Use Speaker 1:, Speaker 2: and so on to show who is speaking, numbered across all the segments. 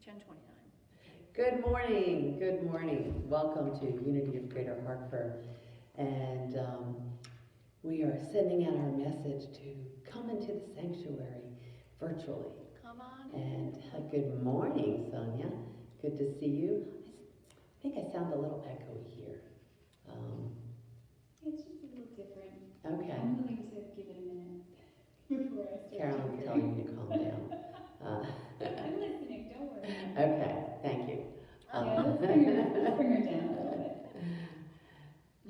Speaker 1: 10:29.
Speaker 2: Good morning, good morning. Welcome to Unity of Greater Hartford. And we are sending out our message to come into the sanctuary virtually.
Speaker 1: Come on.
Speaker 2: And good morning, Sonia. Good to see you. I think I sound a little echoey here.
Speaker 3: It's just a little different.
Speaker 2: Okay.
Speaker 3: I'm willing to give it a minute before I start.
Speaker 2: Carolyn's telling me to calm down.
Speaker 3: I'm listening, don't worry.
Speaker 2: Okay, thank you.
Speaker 3: Yeah, let's bring her down a little bit.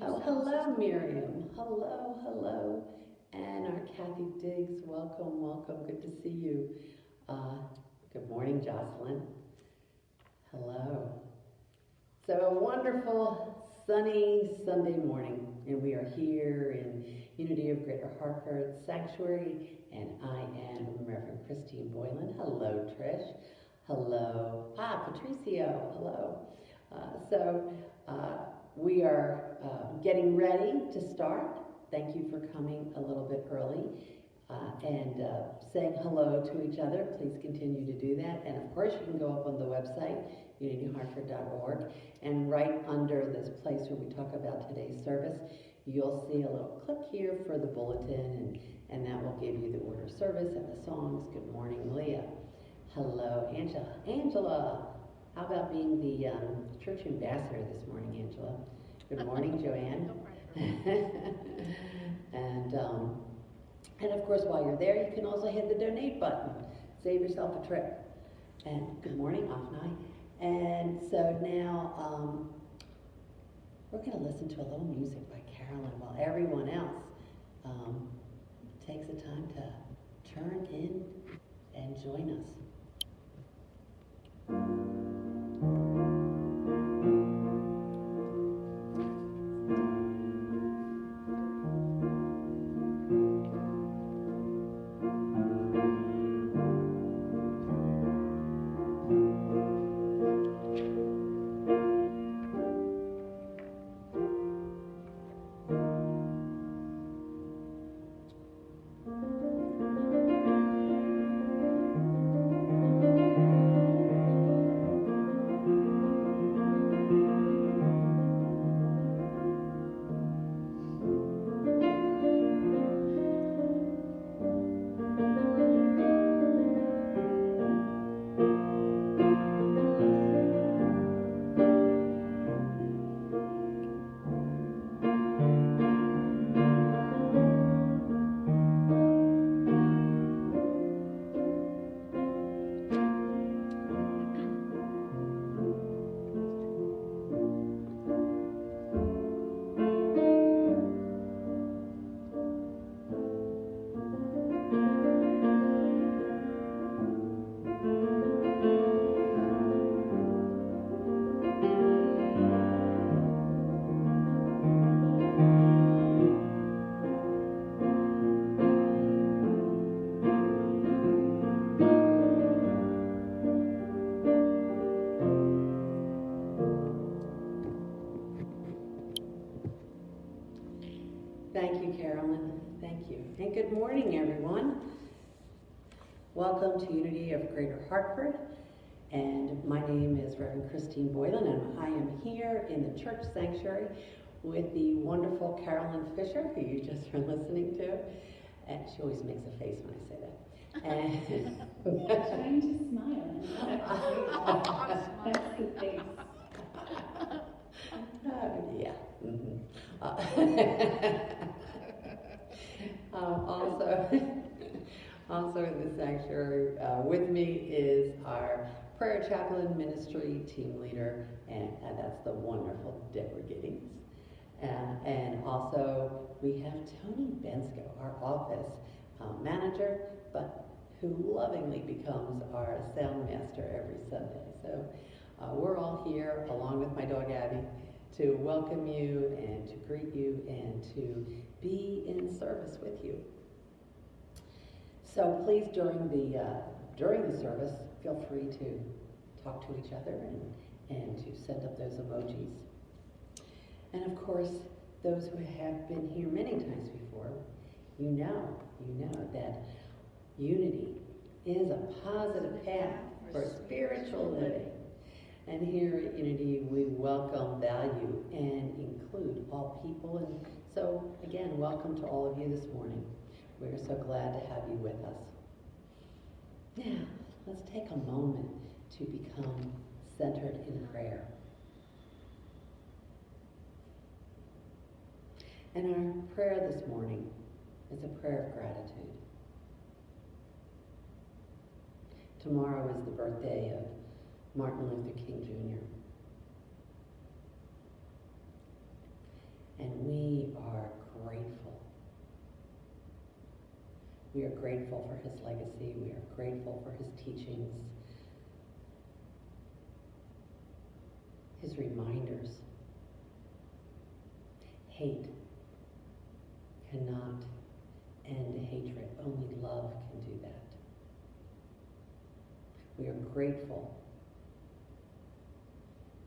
Speaker 2: Oh, hello, Miriam. Hello, hello. And our Kathy Diggs, welcome, welcome. Good to see you. Good morning, Jocelyn. Hello. So a wonderful, sunny Sunday morning, and we are here in Unity of Greater Hartford Sanctuary, and I am Reverend Christine Boylan. Hello, Trish. Hello. Patricio. Hello. We are getting ready to start. Thank you for coming a little bit early and saying hello to each other. Please continue to do that. And of course, you can go up on the website, unityhartford.org, and right under this place where we talk about today's service, you'll see a little click here for the bulletin, and that will give you the order of service and the songs. Good morning, Leah. Hello, Angela. Angela, how about being the church ambassador this morning, Angela? Good morning, Joanne. And of course, while you're there, you can also hit the donate button. Save yourself a trip. And good morning, Afnai. And so now we're going to listen to a little music by Carolyn while everyone else takes the time to turn in and join us. Thank you, Carolyn. Thank you. And good morning, everyone. Welcome to Unity of Greater Hartford. And my name is Reverend Christine Boylan, and I am here in the church sanctuary with the wonderful Carolyn Fisher, who you just were listening to. And she always makes a face when I say that. And
Speaker 3: Trying to smile. That's the face.
Speaker 2: Yeah. Mm-hmm. Also in the sanctuary with me is our prayer chaplain ministry team leader, and that's the wonderful Deborah Giddings. And also we have Tony Bensko, our office manager, but who lovingly becomes our sound master every Sunday. So we're all here, along with my dog Abby, to welcome you and to greet you and to be in service with you. So please, during the service, feel free to talk to each other and to send up those emojis. And of course, those who have been here many times before, you know that unity is a positive path for spiritual living. And here at Unity, we welcome, value, and include all people. And so, again, welcome to all of you this morning. We're so glad to have you with us. Now, let's take a moment to become centered in prayer. And our prayer this morning is a prayer of gratitude. Tomorrow is the birthday of Martin Luther King Jr. And we are grateful. We are grateful for his legacy. We are grateful for his teachings, his reminders. Hate cannot end hatred. Only love can do that. We are grateful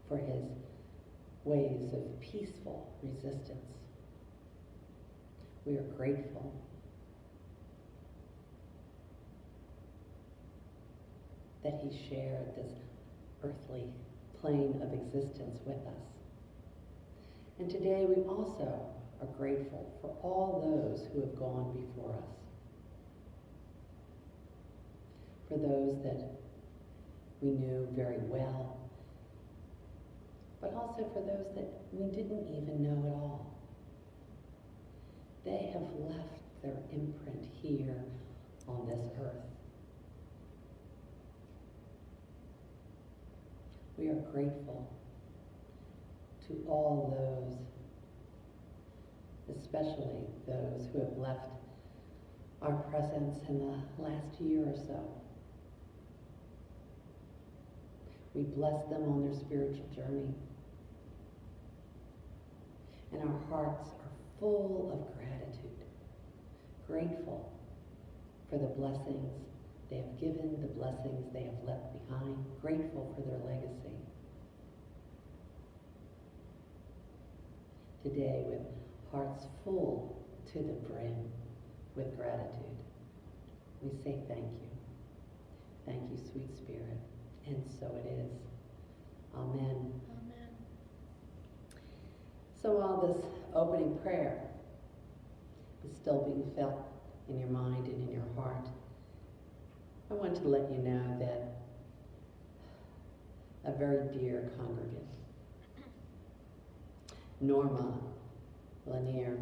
Speaker 2: for his ways of peaceful resistance. We are grateful that he shared this earthly plane of existence with us. And today we also are grateful for all those who have gone before us. For those that we knew very well, but also for those that we didn't even know at all. They have left their imprint here on this earth. We are grateful to all those, especially those who have left our presence in the last year or so. We bless them on their spiritual journey. And our hearts are full of gratitude, grateful for the blessings they have given, the blessings they have left behind, grateful for their legacy. Today, with hearts full to the brim with gratitude, we say thank you. Thank you, sweet Spirit. And so it is. Amen.
Speaker 1: Amen.
Speaker 2: So while this opening prayer is still being felt in your mind and in your heart, I want to let you know that a very dear congregant, Norma Lanier,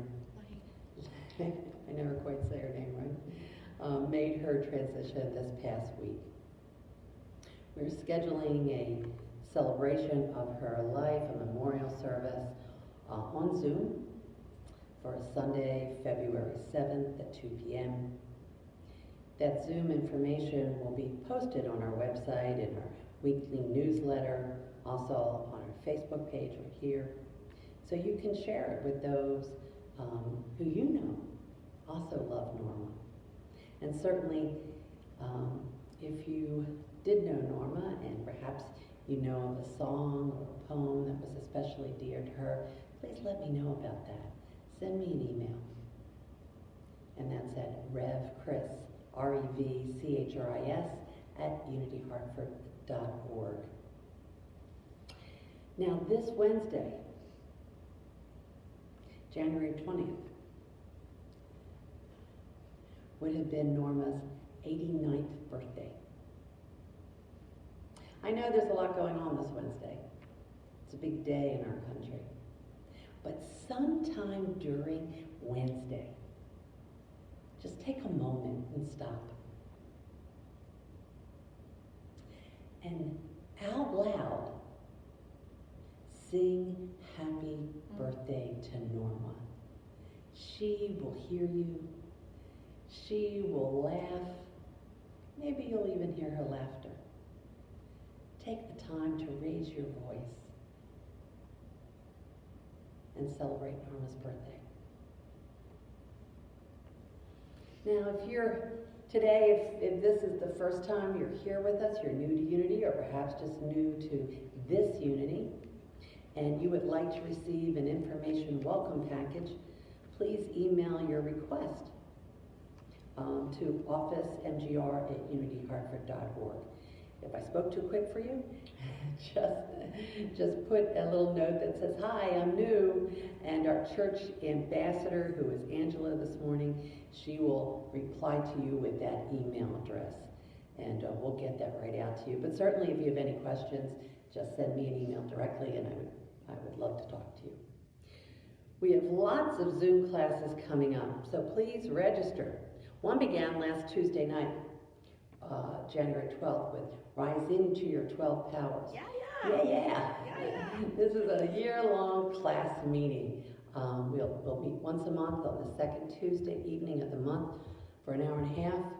Speaker 2: I never quite say her name right, made her transition this past week. We're scheduling a celebration of her life, a memorial service on Zoom for Sunday, February 7th at 2 p.m. That Zoom information will be posted on our website, in our weekly newsletter, also on our Facebook page or here. So you can share it with those who you know also love Norma. And certainly, if you did know Norma and perhaps you know of a song or a poem that was especially dear to her, please let me know about that. Send me an email. And that's at revchris, REVCHRIS, @unityhartford.org. Now this Wednesday, January 20th, would have been Norma's 89th birthday. I know there's a lot going on this Wednesday. It's a big day in our country. But sometime during Wednesday, just take a moment and stop. And out loud, sing happy birthday to Norma. She will hear you. She will laugh. Maybe you'll even hear her laughter. Take the time to raise your voice and celebrate Norma's birthday. Now, if you're today, if this is the first time you're here with us, you're new to Unity, or perhaps just new to this Unity, and you would like to receive an information welcome package, please email your request to officemgr@unityhartford.org. if I spoke too quick for you, just put a little note that says, "Hi, I'm new," and our church ambassador, who is Angela this morning, she will reply to you with that email address, and we'll get that right out to you. But certainly, if you have any questions, just send me an email directly, and I would love to talk to you. We have lots of Zoom classes coming up, so please register. One began last Tuesday night, January 12th, with Rise Into Your 12 Powers. Yeah. This is a year-long class meeting. We'll meet once a month on the second Tuesday evening of the month for an hour and a half.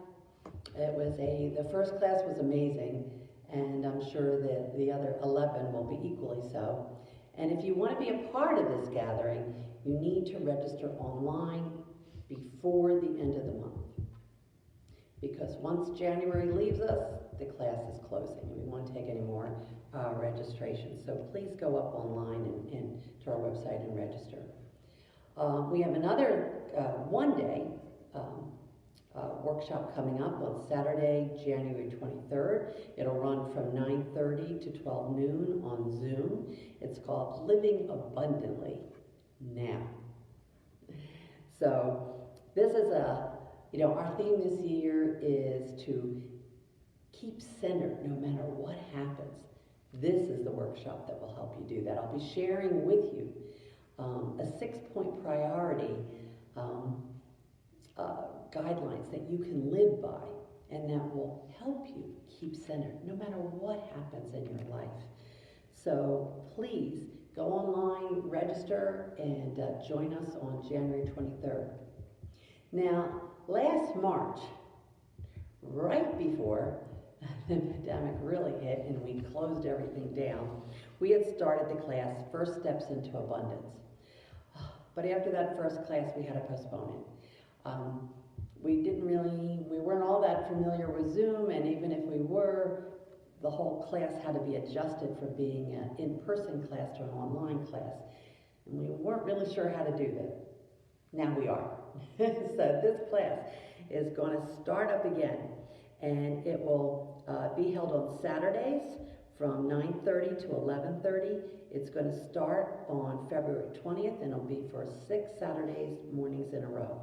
Speaker 2: The first class was amazing, and I'm sure that the other 11 will be equally so. And if you want to be a part of this gathering, you need to register online before the end of the month. Because once January leaves us, the class is closing, and we won't take any more registration. So please go up online and to our website and register. We have another one-day workshop coming up on Saturday, January 23rd. It'll run from 9:30 to 12 noon on Zoom. It's called Living Abundantly Now. So this is our theme this year is to keep centered no matter what happens. This is the workshop that will help you do that. I'll be sharing with you a 6-point priority guidelines that you can live by, and that will help you keep centered no matter what happens in your life. So please go online, register, and join us on January 23rd. Now, last March, right before the pandemic really hit and we closed everything down, we had started the class, First Steps into Abundance. But after that first class, we had to postpone it. We weren't all that familiar with Zoom, and even if we were, the whole class had to be adjusted from being an in-person class to an online class. And we weren't really sure how to do that. Now we are. So this class is going to start up again, and it will be held on Saturdays from 9:30 to 11:30. It's going to start on February 20th, and it'll be for 6 Saturdays mornings in a row.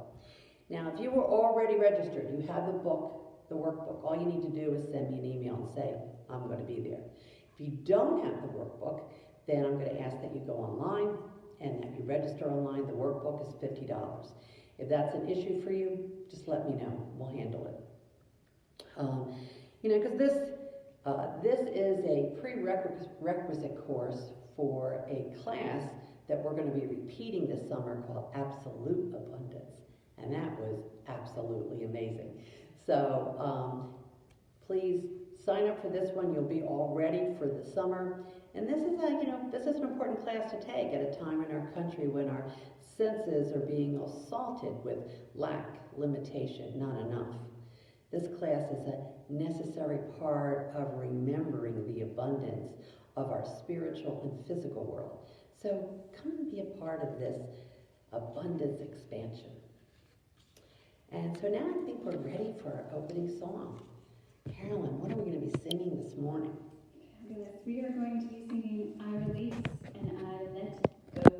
Speaker 2: Now, if you were already registered, you have the book, the workbook, all you need to do is send me an email and say, I'm going to be there. If you don't have the workbook, then I'm going to ask that you go online and that you register online. The workbook is $50. If that's an issue for you, just let me know. We'll handle it. Because this is a prerequisite course for a class that we're going to be repeating this summer called Absolute Abundance. And that was absolutely amazing. So please sign up for this one. You'll be all ready for the summer. And this is an important class to take at a time in our country when our senses are being assaulted with lack, limitation, not enough. This class is a necessary part of remembering the abundance of our spiritual and physical world. So come and be a part of this abundance expansion. And so now I think we're ready for our opening song. Carolyn, what are we going to be singing this morning?
Speaker 3: Fabulous. We are going to be singing I Release and I Let Go.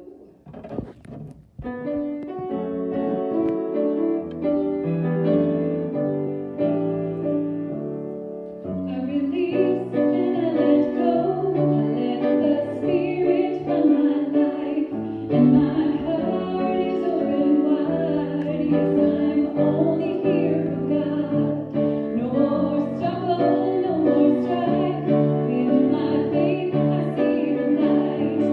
Speaker 1: No more strife, with my faith I see the light.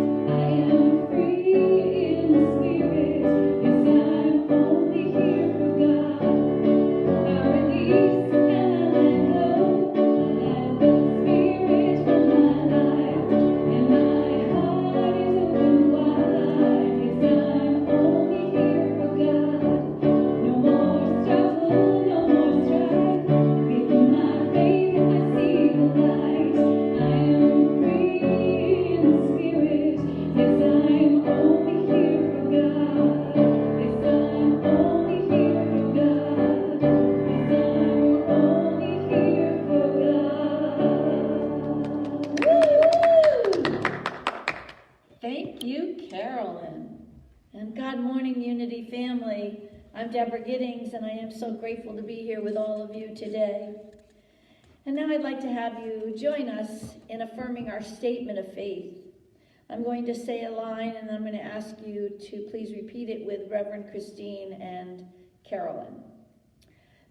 Speaker 1: Carolyn. And God morning, Unity family. I'm Deborah Giddings, and I am so grateful to be here with all of you today. And now I'd like to have you join us in affirming our statement of faith. I'm going to say a line, and I'm going to ask you to please repeat it with Reverend Christine and Carolyn.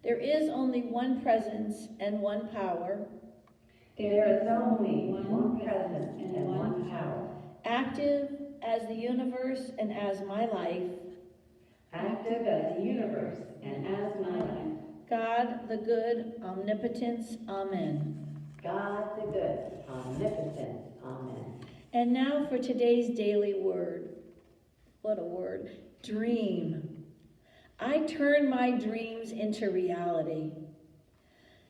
Speaker 1: There is only one presence and one power.
Speaker 2: There is only one presence and one power.
Speaker 1: Active as the universe and as my life.
Speaker 2: Active as the universe and as my life.
Speaker 1: God the good, omnipotence, amen.
Speaker 2: God the good, omnipotence, amen.
Speaker 1: And now for today's daily word. What a word. Dream. I turn my dreams into reality.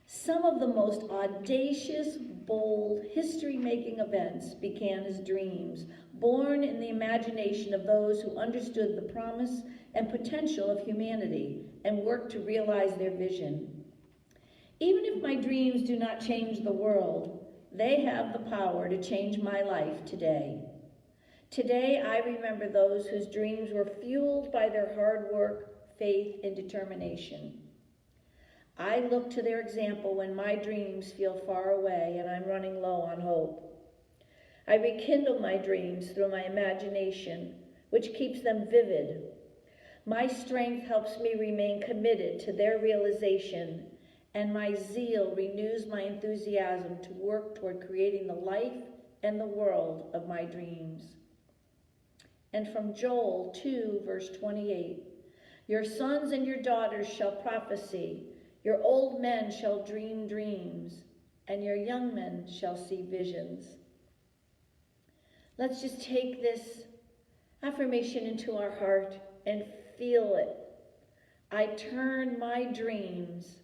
Speaker 1: Some of the most audacious, bold, history-making events began as dreams, born in the imagination of those who understood the promise and potential of humanity and worked to realize their vision. Even if my dreams do not change the world, they have the power to change my life today. Today, I remember those whose dreams were fueled by their hard work, faith, and determination. I look to their example when my dreams feel far away and I'm running low on hope. I rekindle my dreams through my imagination, which keeps them vivid. My strength helps me remain committed to their realization, and my zeal renews my enthusiasm to work toward creating the life and the world of my dreams. And from Joel 2, verse 28, your sons and your daughters shall prophesy, your old men shall dream dreams, and your young men shall see visions. Let's just take this affirmation into our heart and feel it. I turn my dreams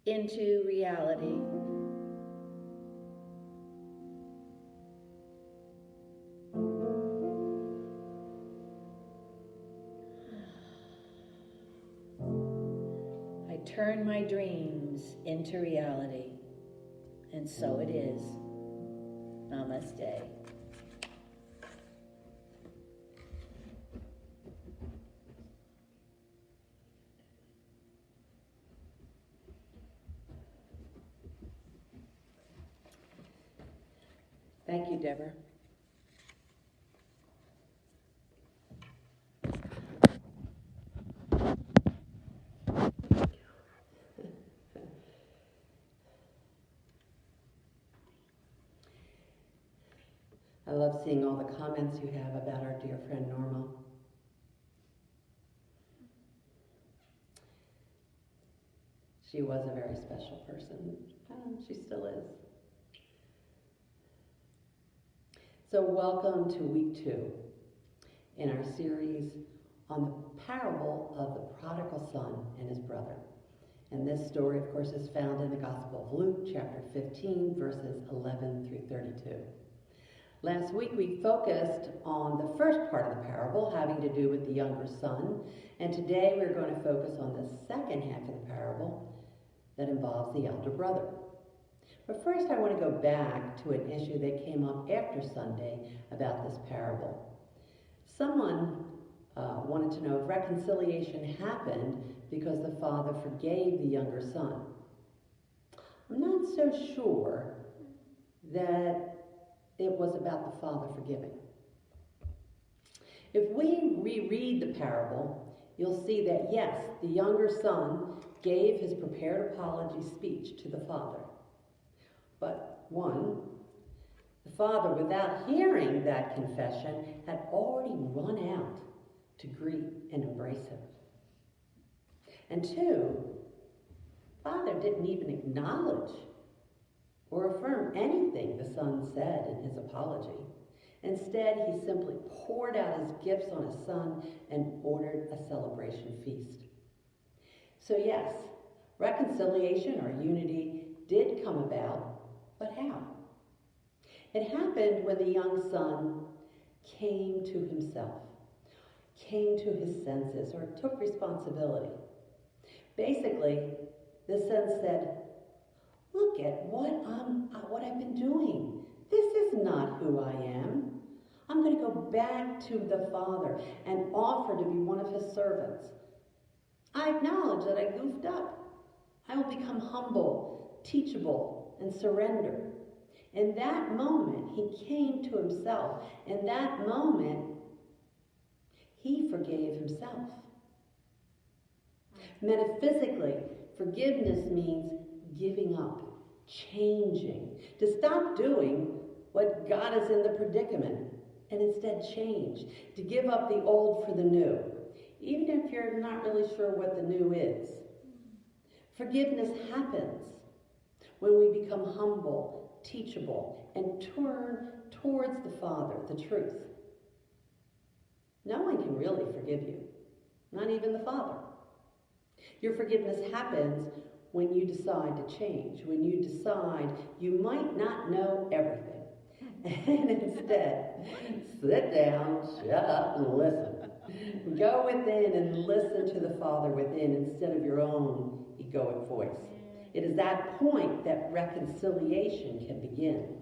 Speaker 1: into reality. I turn my dreams into reality. And so it is. Namaste.
Speaker 2: Thank you, Deborah. I love seeing all the comments you have about our dear friend Norma. She was a very special person. She still is. So welcome to week 2 in our series on the parable of the prodigal son and his brother. And this story, of course, is found in the Gospel of Luke, chapter 15, verses 11 through 32. Last week we focused on the first part of the parable, having to do with the younger son, and today we're going to focus on the second half of the parable that involves the elder brother. But first I want to go back to an issue that came up after Sunday about this parable. Someone wanted to know if reconciliation happened because the father forgave the younger son. I'm not so sure that it was about the father forgiving. If we reread the parable, you'll see that yes, the younger son gave his prepared apology speech to the father. But one, the father, without hearing that confession, had already run out to greet and embrace him. And two, father didn't even acknowledge or affirm anything the son said in his apology. Instead, he simply poured out his gifts on his son and ordered a celebration feast. So yes, reconciliation or unity did come about, but how? It happened when the young son came to himself, came to his senses, or took responsibility. Basically, the son said, look at what I've been doing. This is not who I am. I'm going to go back to the Father and offer to be one of his servants. I acknowledge that I goofed up. I will become humble, teachable, and surrender. In that moment, he came to himself. In that moment, he forgave himself. Metaphysically, forgiveness means giving up, changing, to stop doing what got us in the predicament and instead change, to give up the old for the new, even if you're not really sure what the new is. Forgiveness happens when we become humble, teachable, and turn towards the Father, the truth. No one can really forgive you, not even the Father. Your forgiveness happens when you decide to change, when you decide you might not know everything, and instead sit down, shut up, and listen. Go within and listen to the Father within instead of your own egoic voice. It is that point that reconciliation can begin.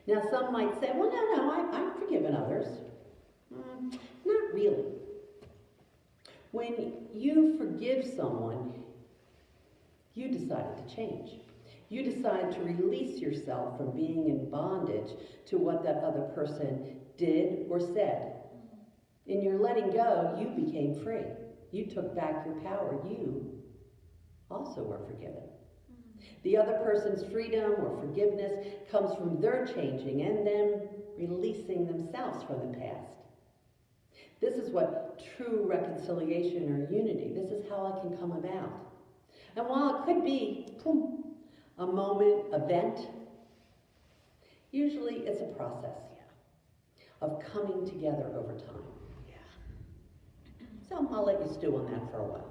Speaker 2: Now, some might say, well, no, I've forgiven others. Not really. When you forgive someone, you decided to change. You decide to release yourself from being in bondage to what that other person did or said. In your letting go, you became free. You took back your power. You also were forgiven. The other person's freedom or forgiveness comes from their changing and them releasing themselves from the past. This is what true reconciliation or unity, this is how it can come about. And while it could be, a moment, event, usually it's a process of coming together over time. So I'll let you stew on that for a while.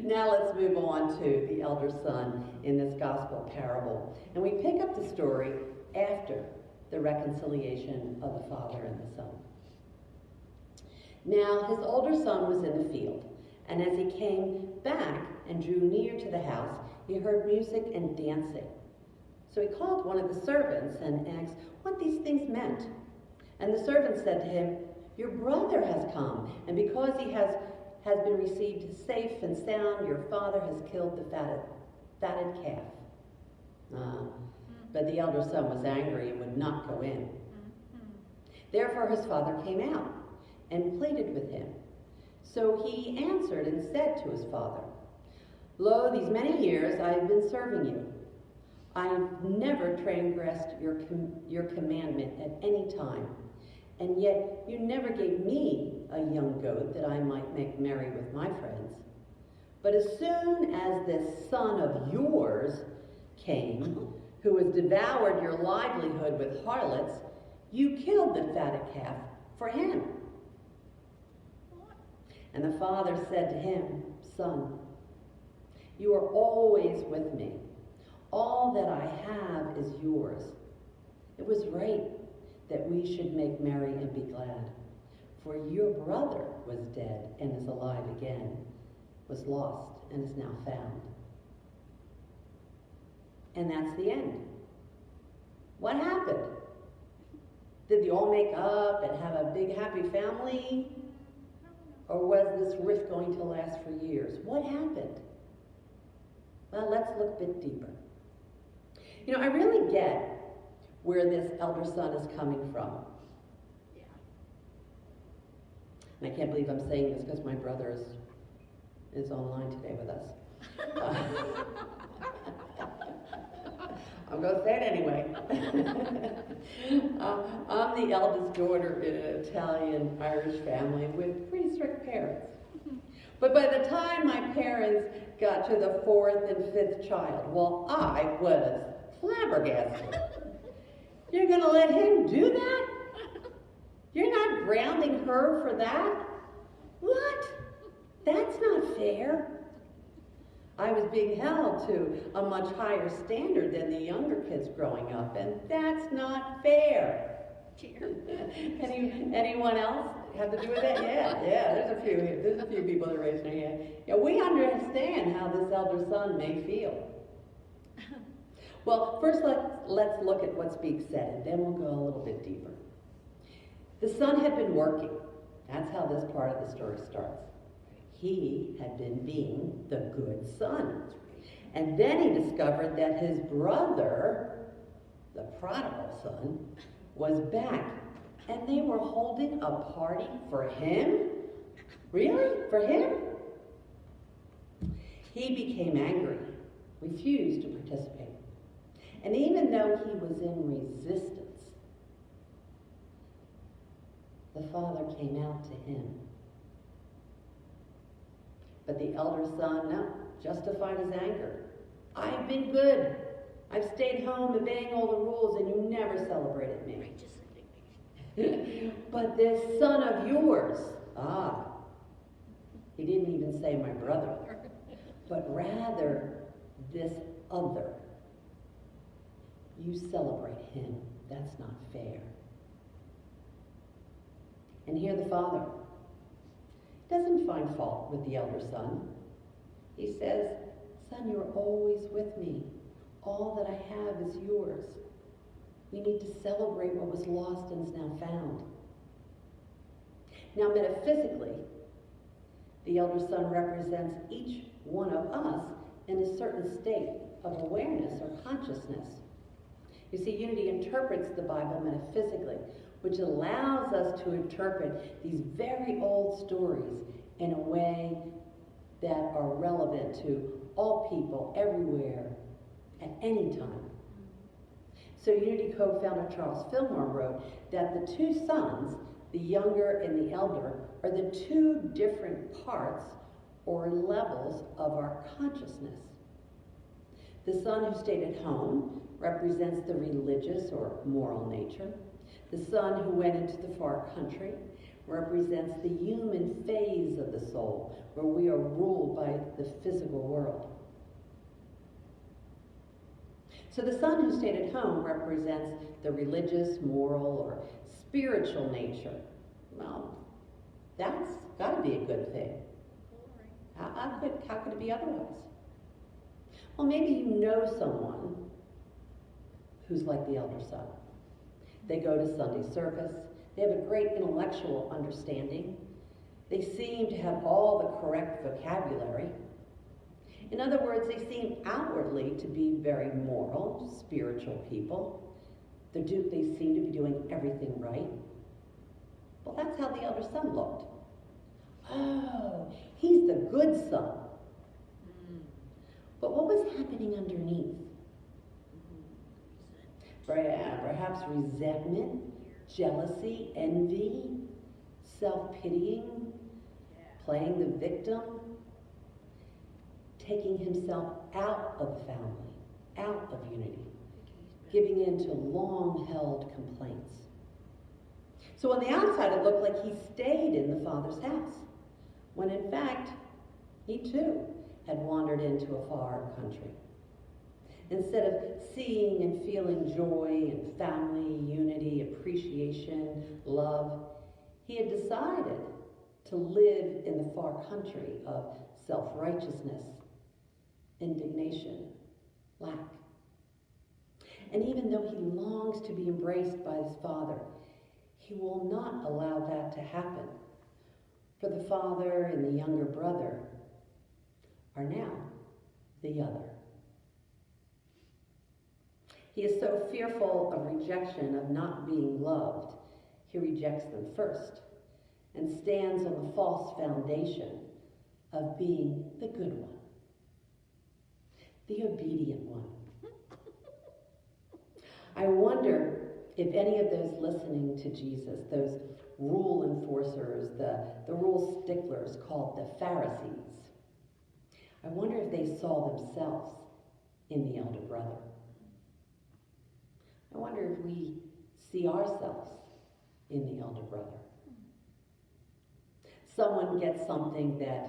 Speaker 2: Now let's move on to the elder son in this gospel parable. And we pick up the story after the reconciliation of the father and the son. Now his older son was in the field, and as he came back and drew near to the house, he heard music and dancing. So he called one of the servants and asked what these things meant. And the servant said to him, "Your brother has come, and because he has been received safe and sound, your father has killed the fatted calf." But the elder son was angry and would not go in. Therefore his father came out and pleaded with him. So he answered and said to his father, "Lo, these many years I have been serving you. I have never transgressed your commandment at any time. And yet you never gave me a young goat that I might make merry with my friends. But as soon as this son of yours came, who has devoured your livelihood with harlots, you killed the fatted calf for him." And the father said to him, "Son, you are always with me. All that I have is yours. It was right that we should make merry and be glad. For your brother was dead and is alive again, was lost and is now found." And that's the end. What happened? Did they all make up and have a big happy family? Or was this rift going to last for years? What happened? Well, let's look a bit deeper. You know, I really get where this elder son is coming from. And I can't believe I'm saying this because my brother is online today with us. I'm going to say it anyway. I'm the eldest daughter in an Italian-Irish family with pretty strict parents. But by the time my parents got to the 4th and 5th child, well, I was flabbergasted. You're going to let him do that? You're not grounding her for that? What? That's not fair. I was being held to a much higher standard than the younger kids growing up, and that's not fair. Anyone else have to do with that? Yeah, there's a few people that raised their hand. Yeah, we understand how this elder son may feel. Well, first let's look at what's being said, and then we'll go a little bit deeper. The son had been working. That's how this part of the story starts. He had been being the good son. And then he discovered that his brother, the prodigal son, was back. And they were holding a party for him? Really? For him? He became angry, refused to participate. And even though he was in resistance, the father came out to him. But the elder son, no, justified his anger. I've been good. I've stayed home obeying all the rules, and you never celebrated me. But this son of yours, he didn't even say my brother, but rather this other. You celebrate him. That's not fair. And here the father doesn't find fault with the elder son. He says, son, you're always with me. All that I have is yours. We need to celebrate what was lost and is now found. Now, metaphysically, the elder son represents each one of us in a certain state of awareness or consciousness. You see, Unity interprets the Bible metaphysically, which allows us to interpret these very old stories in a way that are relevant to all people, everywhere, at any time. So Unity co-founder Charles Fillmore wrote that the two sons, the younger and the elder, are the two different parts or levels of our consciousness. The son who stayed at home represents the religious or moral nature. The son who went into the far country represents the human phase of the soul, where we are ruled by the physical world. So the son who stayed at home represents the religious, moral, or spiritual nature. Well, that's got to be a good thing. How could it be otherwise? Well, maybe you know someone who's like the elder son. They go to Sunday service. They have a great intellectual understanding. They seem to have all the correct vocabulary. In other words, they seem outwardly to be very moral, spiritual people. They seem to be doing everything right. Well, that's how the elder son looked. Oh, he's the good son. But what was happening underneath? Perhaps resentment, jealousy, envy, self-pitying, playing the victim, taking himself out of the family, out of unity, giving in to long-held complaints. So on the outside, it looked like he stayed in the Father's house, when in fact, he too had wandered into a far country. Instead of seeing and feeling joy and family, unity, appreciation, love, he had decided to live in the far country of self-righteousness, indignation, lack. And even though he longs to be embraced by his father, he will not allow that to happen. For the father and the younger brother are now the other. He is so fearful of rejection, of not being loved, he rejects them first and stands on the false foundation of being the good one, the obedient one. I wonder if any of those listening to Jesus, those rule enforcers, the rule sticklers called the Pharisees, I wonder if they saw themselves in the elder brother. I wonder if we see ourselves in the elder brother. Someone gets something that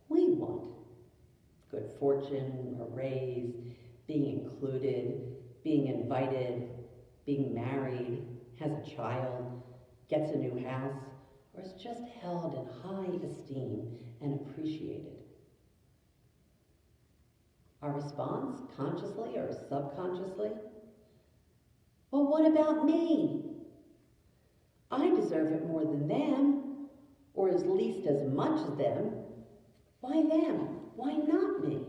Speaker 2: we want. Good fortune, a raise, being included, being invited, being married, has a child, gets a new house, or is just held in high esteem and appreciated. Our response, consciously or subconsciously, well, what about me? I'm deserve it more than them, or at least as much as them. Why them? Why not me?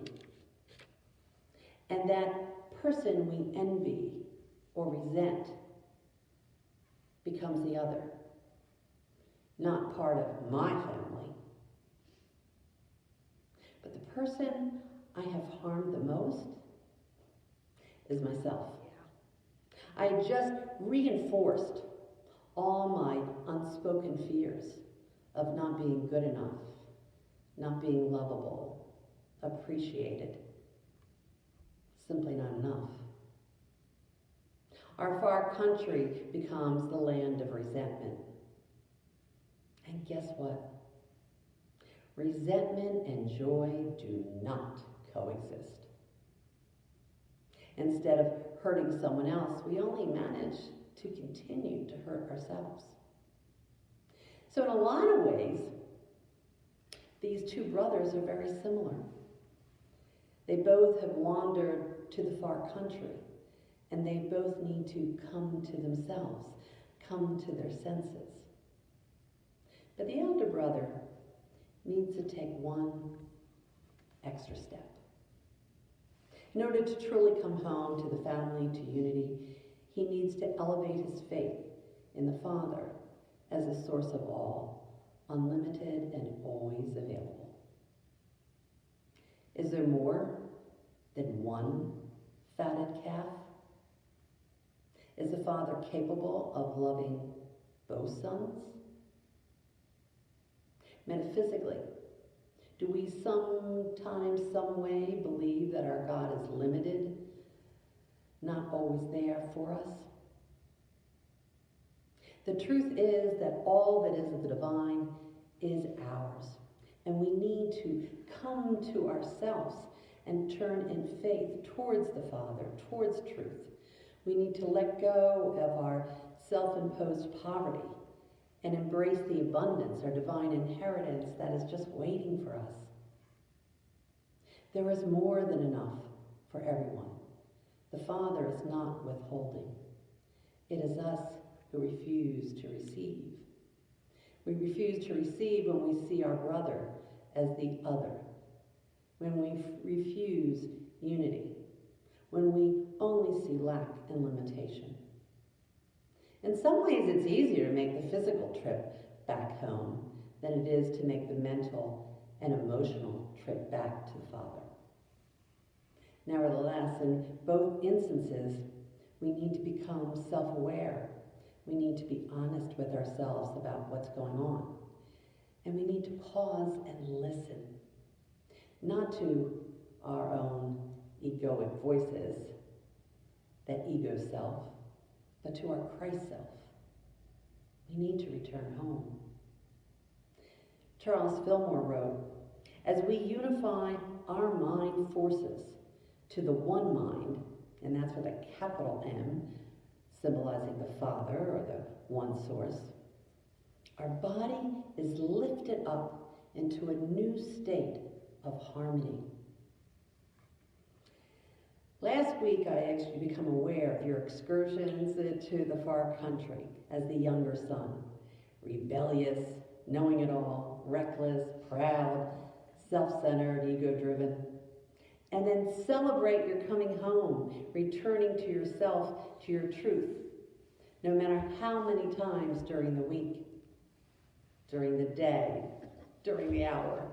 Speaker 2: And that person we envy or resent becomes the other, not part of my family. But the person I have harmed the most is myself. I just reinforced all my unspoken fears of not being good enough, not being lovable, appreciated, simply not enough. Our far country becomes the land of resentment. And guess what? Resentment and joy do not coexist. Instead of hurting someone else, we only manage to continue to hurt ourselves. So in a lot of ways, these two brothers are very similar. They both have wandered to the far country, and they both need to come to themselves, come to their senses. But the elder brother needs to take one extra step. In order to truly come home to the family, to unity, he needs to elevate his faith in the Father as a source of all, unlimited and always available. Is there more than one fatted calf? Is the Father capable of loving both sons? Metaphysically, do we sometimes, some way, believe that our God is limited, not always there for us? The truth is that all that is of the divine is ours, and we need to come to ourselves and turn in faith towards the Father, towards truth. We need to let go of our self-imposed poverty and embrace the abundance, our divine inheritance that is just waiting for us. There is more than enough for everyone. The Father is not withholding. It is us who refuse to receive. We refuse to receive when we see our brother as the other, when we refuse unity, when we only see lack and limitation. In some ways, it's easier to make the physical trip back home than it is to make the mental and emotional trip back to the Father. Nevertheless, in both instances, we need to become self-aware. We need to be honest with ourselves about what's going on. And we need to pause and listen, not to our own egoic voices, that ego self, but to our Christ self. We need to return home. Charles Fillmore wrote, as we unify our mind forces to the one mind, and that's with a capital M, symbolizing the Father or the one source, our body is lifted up into a new state of harmony. Last week, I actually became aware of your excursions to the far country as the younger son, rebellious, knowing it all, reckless, proud, self-centered, ego-driven. And then celebrate your coming home, returning to yourself, to your truth, no matter how many times during the week, during the day, during the hour.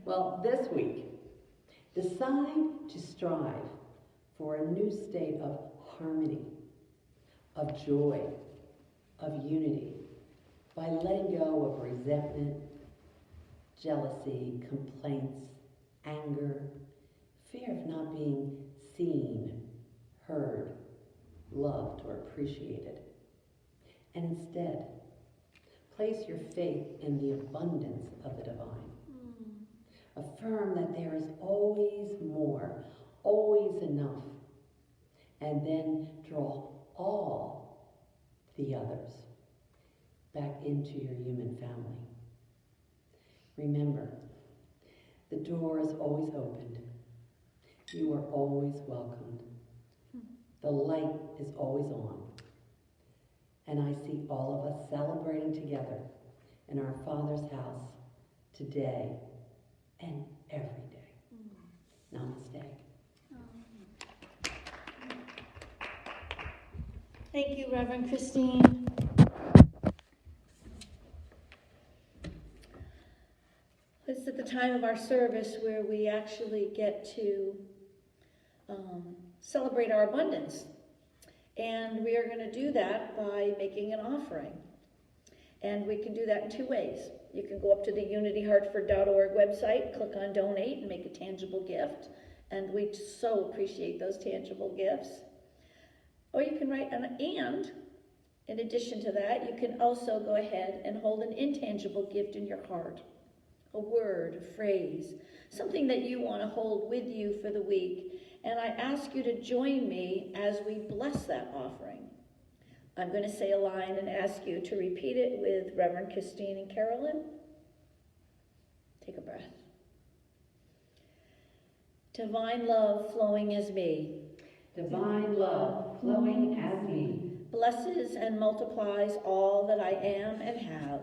Speaker 2: Well, this week, decide to strive for a new state of harmony, of joy, of unity, by letting go of resentment, jealousy, complaints, anger, fear of not being seen, heard, loved, or appreciated. And instead, place your faith in the abundance of the divine. Affirm that there is always more, always enough, and then draw all the others back into your human family. Remember, the door is always opened. You are always welcomed. The light is always on. And I see all of us celebrating together in our Father's house today and every day. Namaste.
Speaker 1: Thank you, Reverend Christine. It's at the time of our service where we actually get to celebrate our abundance. And we are going to do that by making an offering. And we can do that in two ways. You can go up to the unityhartford.org website, click on donate, and make a tangible gift. And we so appreciate those tangible gifts. Or you can write and in addition to that, you can also go ahead and hold an intangible gift in your heart. A word, a phrase, something that you want to hold with you for the week. And I ask you to join me as we bless that offering. I'm going to say a line and ask you to repeat it with Reverend Christine and Carolyn. Take a breath. Divine love flowing as me.
Speaker 2: Divine love flowing as me.
Speaker 1: Blesses and multiplies all that I am and have.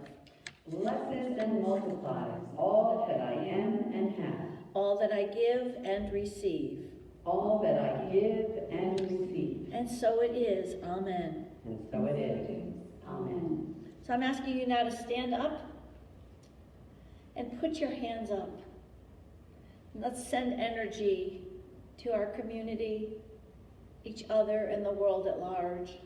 Speaker 2: Blesses and multiplies all that I am and have.
Speaker 1: All that I give and receive.
Speaker 2: All that I give and receive.
Speaker 1: And so it is. Amen.
Speaker 2: And so it is. Amen.
Speaker 1: So I'm asking you now to stand up and put your hands up. Let's send energy to our community, each other, and the world at large.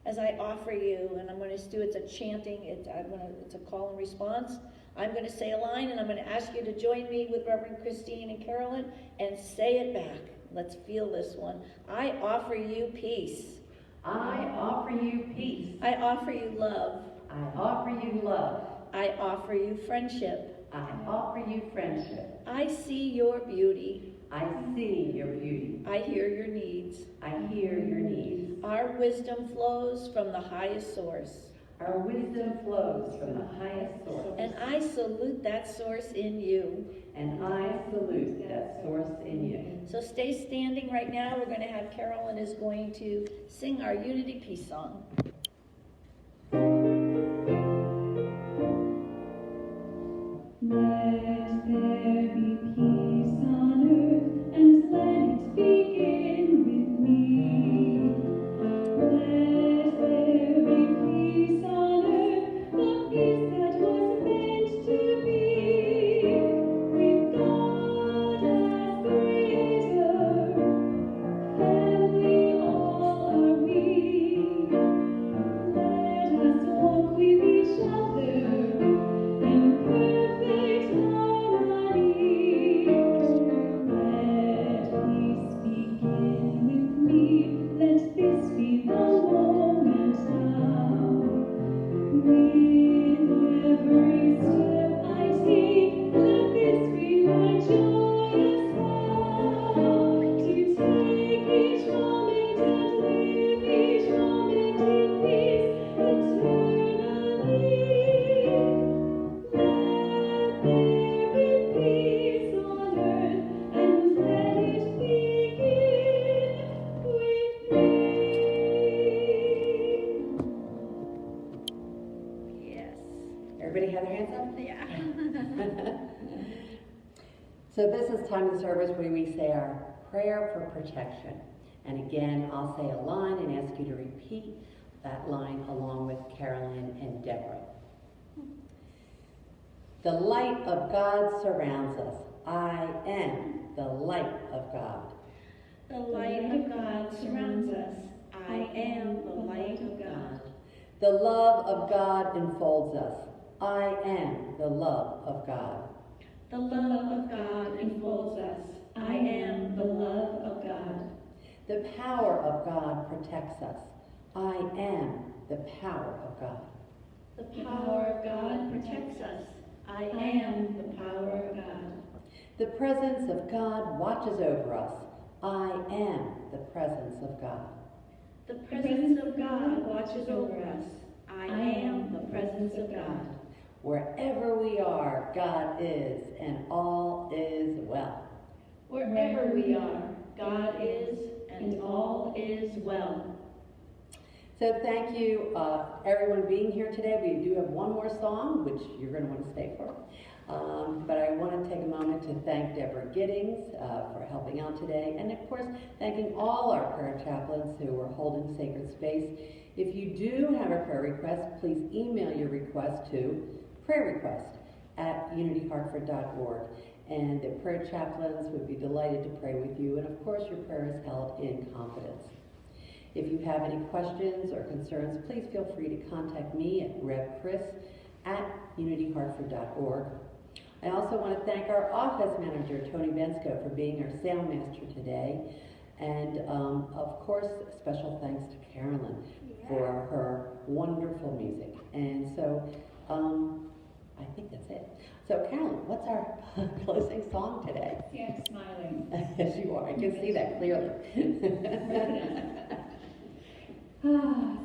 Speaker 1: As I offer you, and I'm going to do, it's a chanting, it's a call and response. I'm going to say a line, and I'm going to ask you to join me with Reverend Christine and Carolyn and say it back. Let's feel this one. I offer you peace.
Speaker 2: I offer you peace.
Speaker 1: I offer you love.
Speaker 2: I offer you love.
Speaker 1: I offer you friendship.
Speaker 2: I offer you friendship.
Speaker 1: I see your beauty.
Speaker 2: I see your beauty.
Speaker 1: I hear your needs.
Speaker 2: I hear your needs.
Speaker 1: Our wisdom flows from the highest source.
Speaker 2: Our wisdom flows from the highest source.
Speaker 1: And I salute that source in you.
Speaker 2: And I salute that source in you.
Speaker 1: So stay standing right now. We're going to have Carolyn is going to sing our Unity Peace song.
Speaker 3: Let there be peace on earth, and let it begin with me. Let there be peace on earth, the peace that was meant to be. With God as creator, family all are we. Let us walk with each other in perfect harmony. Let peace begin with me. Let this be the moment now. With every step I take, let this be my joyous vow. To take each moment and live each moment in peace eternally. Let there be peace on earth, and let it begin with me.
Speaker 1: Yes.
Speaker 2: Everybody have their hands up?
Speaker 1: Yeah.
Speaker 2: So this is time of the service where we say our prayer for protection. And again, I'll say a line and ask you to repeat that line along with Carolyn and Deborah. The light of God surrounds us. I am the light of God.
Speaker 1: The light of God surrounds us. I am the light of God.
Speaker 2: The love of God enfolds us. I am the love of God.
Speaker 1: The love of God enfolds us. I am the love of God.
Speaker 2: The power of God protects us. I am the power of God.
Speaker 1: The power of God protects us. I am the power of God.
Speaker 2: The presence of God watches over us. I am the presence of God.
Speaker 1: The presence of God watches over us. I am the presence of God.
Speaker 2: Wherever we are, God is, and all is well.
Speaker 1: Wherever we are, God is, and all is well.
Speaker 2: So thank you, everyone being here today. We do have one more song, which you're going to want to stay for. But I want to take a moment to thank Deborah Giddings for helping out today. And of course, thanking all our prayer chaplains who are holding sacred space. If you do have a prayer request, please email your request to prayerrequest@unityhartford.org. And the prayer chaplains would be delighted to pray with you. And of course, your prayer is held in confidence. If you have any questions or concerns, please feel free to contact me at revchris@unityhartford.org. I also want to thank our office manager, Tony Bensko, for being our sound master today. And of course, special thanks to Carolyn for her wonderful music. And so I think that's it. So Carolyn, what's our closing song today?
Speaker 3: See, I'm smiling.
Speaker 2: Yes, you are. I can see that clearly.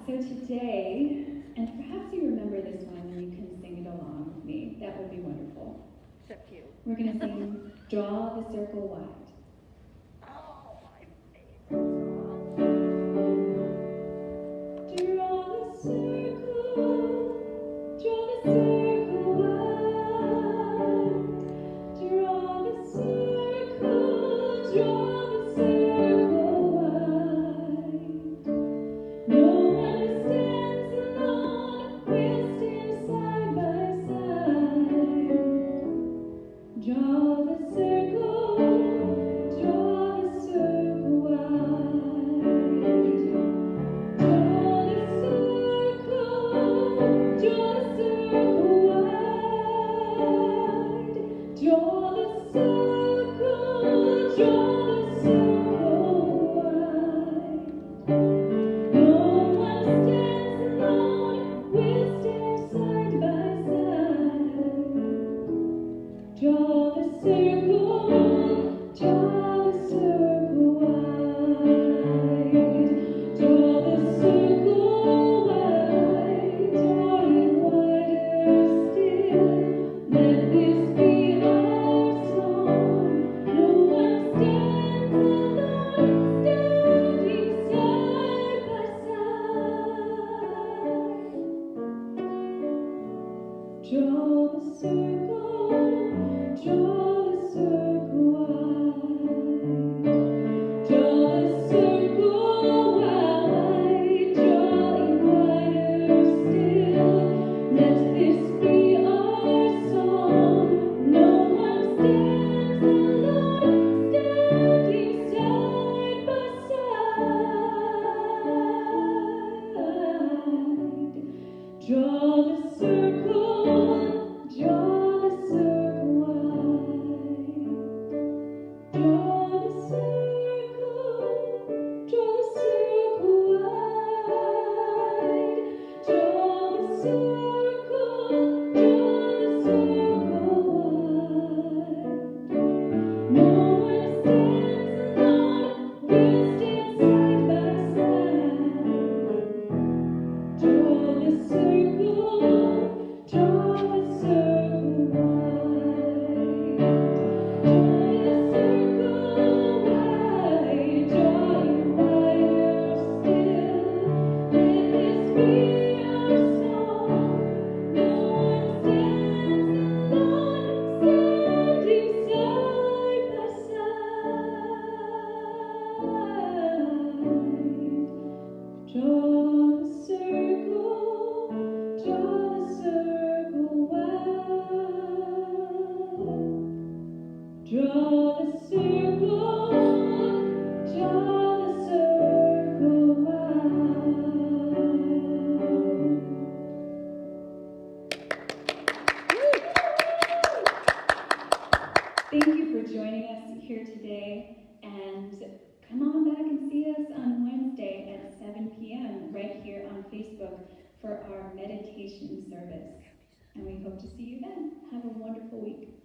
Speaker 3: So today, and perhaps you remember this one and you can sing it along with me. That would be wonderful.
Speaker 1: So cute.
Speaker 3: We're going to sing Draw the Circle Wide.
Speaker 1: Oh, my favorite song.
Speaker 3: Draw the circle wide. Draw the circle wide. No one stands alone, we'll stand side by side. Draw the circle wide. Draw the circle wide. Draw the circle wide. No one stands alone, we'll stand side by side. Draw the circle wide. Draw the circle wide, draw it wider still. Let this be our song. No one stands alone, standing side by side. Draw the circle wide. Draw the circle wide, draw it wider still. Let this be our song. No one stands alone, standing side by side. Draw the circle wide. Draw the circle wide. Draw the circle wide. Draw the circle wide. No one stands alone, we'll stand side by side. Draw the circle wide. Draw the circle wide. Draw the circle, Thank you for joining us here today, and come on back and see us on Wednesday at 7 p.m. right here on Facebook for our meditation service. And we hope to see you then. Have a wonderful week.